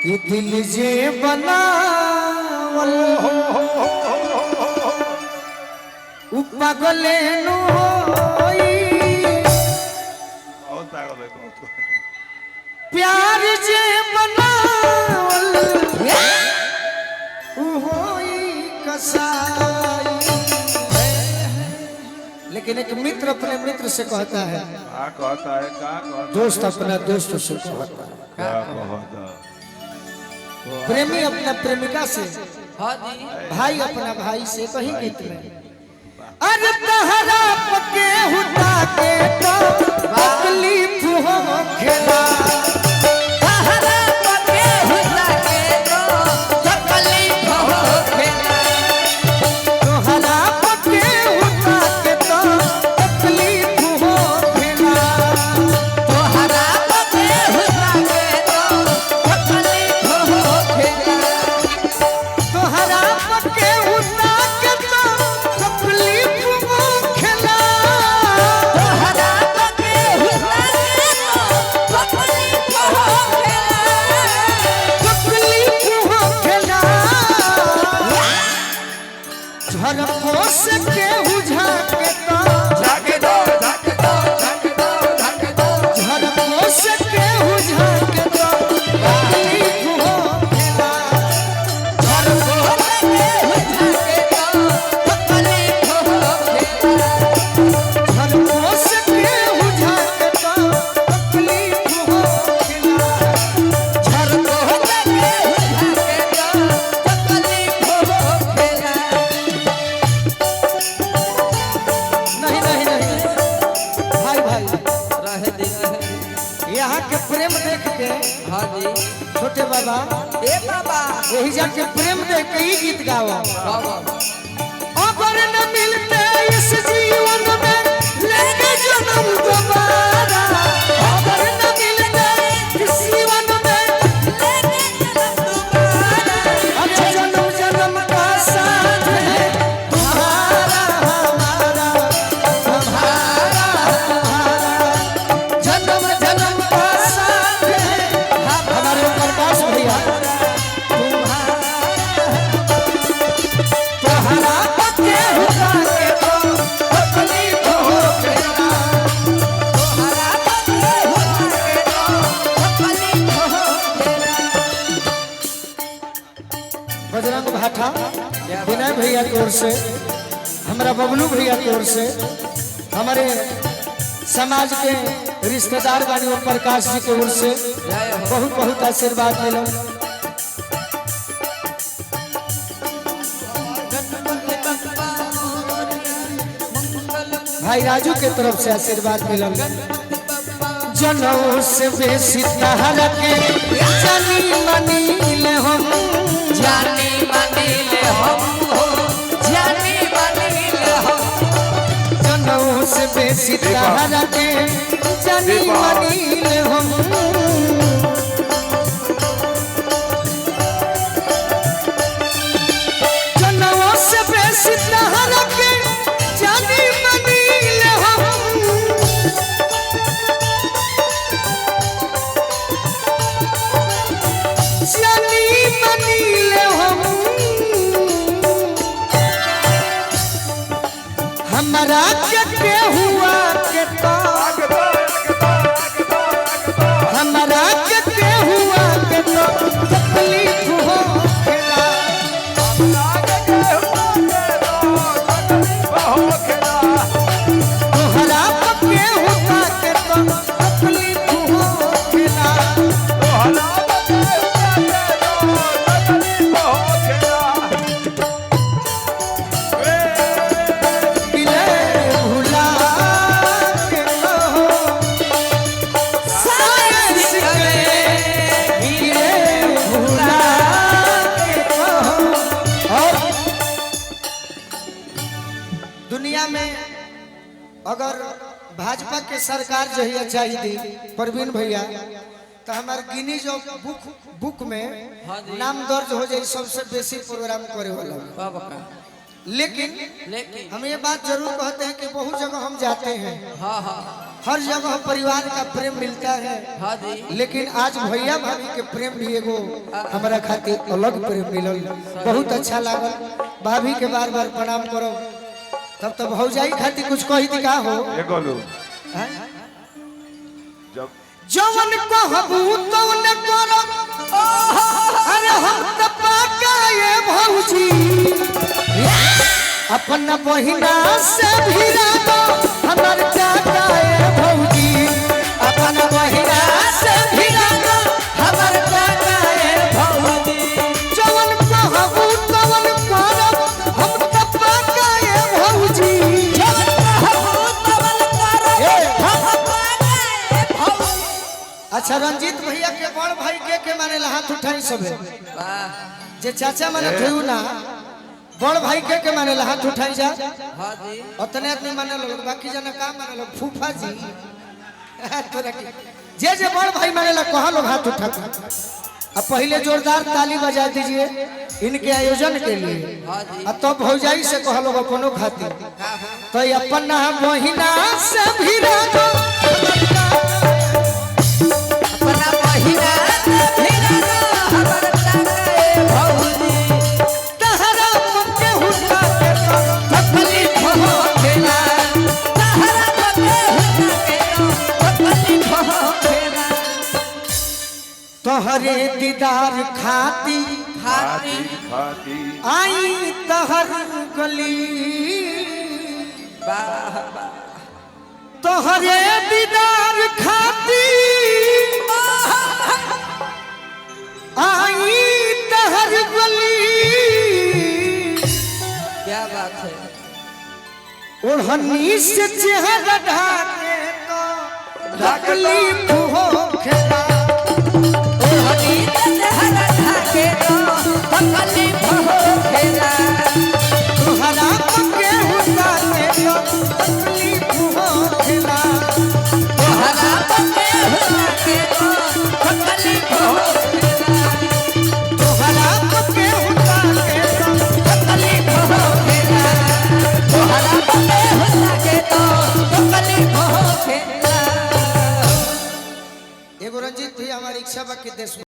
कि दिल जे बनावल उ पागले नु होई प्यार जे बनावल उ होई कसाई। लेकिन एक मित्र अपने मित्र से कहता है, दोस्त अपना दोस्त से कहता है, प्रेमी अपना प्रेमिका से, भाई अपना भाई से। कहीं गीत में अरे तहरा पके हुता के तो तकलीफ हो खेला, तहरा पके हुता के तो तकलीफ हो खेला, तोहरा पके हुता के तो तकलीफ हो खेला, तोहरा पके हुता के तो तकलीफ हो खेला, तोहरा पके हुता के तो तकलीफ हो खेला, तोहरा पके हुता के तो तकलीफ हो खेला, तकलीफ हो खेला। झरको से के बुझा के तो झरको से के बुझा के तो तकलीफ हो खेला, झरको पके हुता के तो तकलीफ हो खेला, झरको से के बुझा के तो तकलीफ हो खेला। झरको पके हुता के तो तकलीफ हो खेला। नहीं नहीं नहीं भाई भाई, रहे दे यहाँ के प्रेम देख के हाँ जी छोटे बाबा ए बाबा यही जाके प्रेम देख के ही गीत गावा। बाबा अगर न मिलते इस जीवन में लेके जन्म दोबारा, अगर न मिलते इस जीवन में लेके जन्म दोबारा, अच्छा जन्म जन्म का साथ है तुम्हारा हमारा, तुम्हारा हमारा जन्म जन्म का साथ है हमारे प्रकाश भैया। तोहरा पके हुता के तो तकलीफ हो खेला, तोहरा पके हुता के तो तकलीफ हो खेला। बजरंग भाटा विनय भैया की ओर से, हमारा बबलू भैया की ओर से, हमारे समाज के रिश्तेदार बानी ओम प्रकाश जी की ओर से बहुत बहुत आशीर्वाद मिलो। भाई राजू के तरफ से आशीर्वाद मिलो। जनों से बेसी तहरा के जानी मनीले हम, जानी मनीले हम हो, जानी मनीले हम, जनों से बेसी तहरा के जानी मनीले हम। जनों से बेसी तहरा के जानी मनीले हम, जानी मनीले हम। हमारा के हुआ के तो हमारा के हुआ के तो तकलीफ हो खेला, तोहरा पके हुआ के तो तकलीफ हो खेला, गिले भुला के कहो सारे सिकले, गिले भुला के कहो। और दुनिया में अगर भाजपा के सरकार जो है चाहिए परवीन भैया, तो हमारे गिनी जो बुक में नाम दर्ज हो जाए सबसे बेसी प्रोग्राम करे वाला। बाबा का लेकिन लेकिन हम ये बात जरूर कहते हैं कि बहुत जगह हम जाते हैं हाँ हाँ हर जगह परिवार का प्रेम मिलता है, हाँ जी। लेकिन आज भैया भाभी के प्रेम भी एगो हमारा खातिर अलग प्रेम मिलल, बहुत अच्छा लागल। भाभी के बार बार प्रणाम करो। तब तो भौजाई खातिर कुछ कही थी का हो हैं? जवन कहबू तवन करो, अरे हम त पाका ये भौजी अपन बहिना से भिड़ा दो हमर काका ये भौजी, अपन बहिना से भिड़ा दो हमर काका ये भौजी। जवन कहबू तवन करो, हम त पाका ये भौजी, जवन कहबू तवन करो, हम पाका ये भौजी। अच्छा रंजीत भैया के बड़ भाई के माने हाथ उठाई सबे, वाह जे चाचा माने थेउ ना बड़ भाई के माने हाथ उठाई जा। हाँ जी। उतने आदमी माने लोग, बाकी जना का माने लोग फूफा जी तोरा के जे बड़ भाई माने ला कहा लोग हाथ उठा। अब पहले जोरदार ताली बजा दीजिए इनके आयोजन के लिए। हाँ जी। अब तो भौजाई से कह लोग अपनों खातिर का हो तो अपन बहिना से भिड़ा दो अपना बहिना से भिड़ा दो हमर काका ये भौजी। तहरा के हुक्का के तकलीफ हो खेला, तहरा बके हुक्का के तकलीफ हो खेला। तोहरे दीदार खाती खाती आई तहर गली, वाह वाह तोहरे दीदार खाती आई तहर गली। क्या बात है। ओढ़नी से चेहरा ढाके तो तकलीफ हो खेला, ओढ़नी से चेहरा ढाके तो तकलीफ हो खेला। तोहरा के हुक्का के तो तकलीफ हो खेला, तोहरा बके हुक्का के तो तकलीफ हो खेला। तोहरा के हुक्का के तो तकलीफ हो खेला, तोहरा बके हुक्का के तो तकलीफ हो खेला। एगो रंजीत भैया हमारी इच्छा बा कि देश